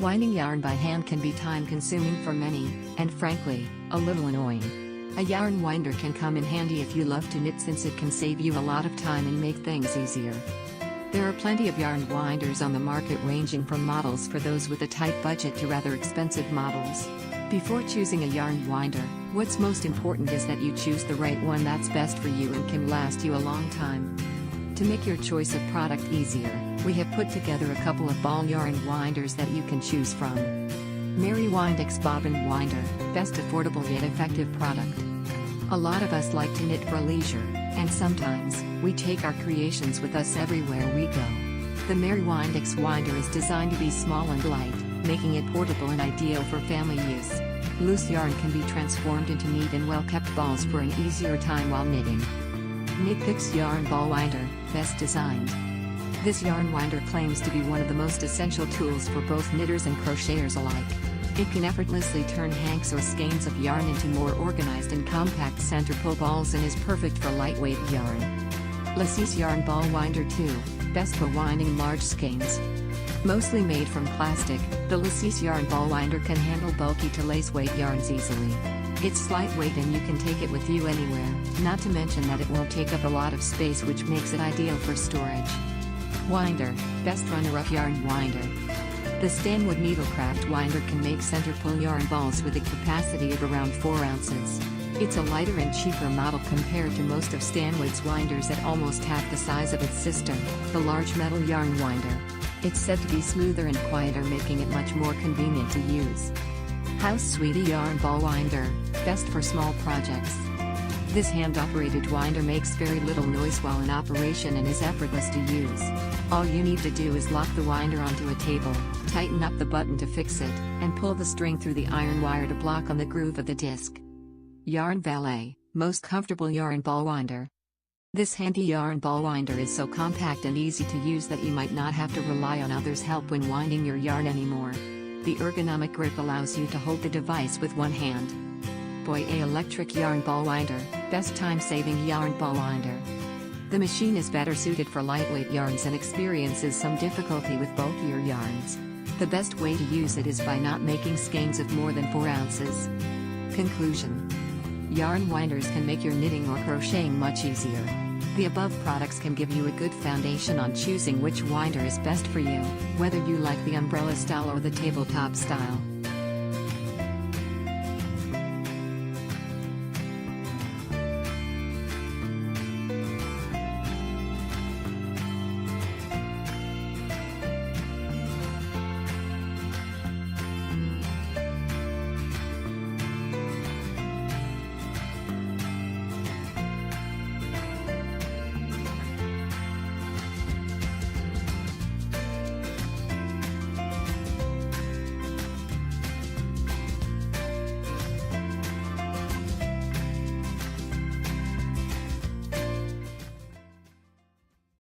Winding yarn by hand can be time-consuming for many, and frankly, a little annoying. A yarn winder can come in handy if you love to knit, since it can save you a lot of time and make things easier. There are plenty of yarn winders on the market, ranging from models for those with a tight budget to rather expensive models. Before choosing a yarn winder, what's most important is that you choose the right one that's best for you and can last you a long time. To make your choice of product easier, we have put together a couple of ball yarn winders that you can choose from. Mary Windex Bobbin Winder, best affordable yet effective product. A lot of us like to knit for leisure, and sometimes, we take our creations with us everywhere we go. The Mary Windex Winder is designed to be small and light, making it portable and ideal for family use. Loose yarn can be transformed into neat and well-kept balls for an easier time while knitting. Knitpicks Yarn Ball Winder, best designed. This yarn winder claims to be one of the most essential tools for both knitters and crocheters alike. It can effortlessly turn hanks or skeins of yarn into more organized and compact center pull balls and is perfect for lightweight yarn. Lacis Yarn Ball Winder 2, best for winding large skeins. Mostly made from plastic, the Lacis Yarn Ball Winder can handle bulky to lace weight yarns easily. It's lightweight and you can take it with you anywhere, not to mention that it won't take up a lot of space, which makes it ideal for storage. Winder, best runner-up yarn winder. The Stanwood Needlecraft Winder can make center pull yarn balls with a capacity of around 4 ounces. It's a lighter and cheaper model compared to most of Stanwood's winders at almost half the size of its sister, the large metal yarn winder. It's said to be smoother and quieter, making it much more convenient to use. House Sweetie Yarn Ball Winder, best for small projects. This hand-operated winder makes very little noise while in operation and is effortless to use. All you need to do is lock the winder onto a table, tighten up the button to fix it, and pull the string through the iron wire to block on the groove of the disc. Yarn Valet, most comfortable yarn ball winder. This handy yarn ball winder is so compact and easy to use that you might not have to rely on others' help when winding your yarn anymore. The ergonomic grip allows you to hold the device with one hand. Boye Electric Yarn Ball Winder, best time-saving yarn ball winder. The machine is better suited for lightweight yarns and experiences some difficulty with bulkier yarns. The best way to use it is by not making skeins of more than 4 ounces. Conclusion: yarn winders can make your knitting or crocheting much easier. The above products can give you a good foundation on choosing which winder is best for you, whether you like the umbrella style or the tabletop style.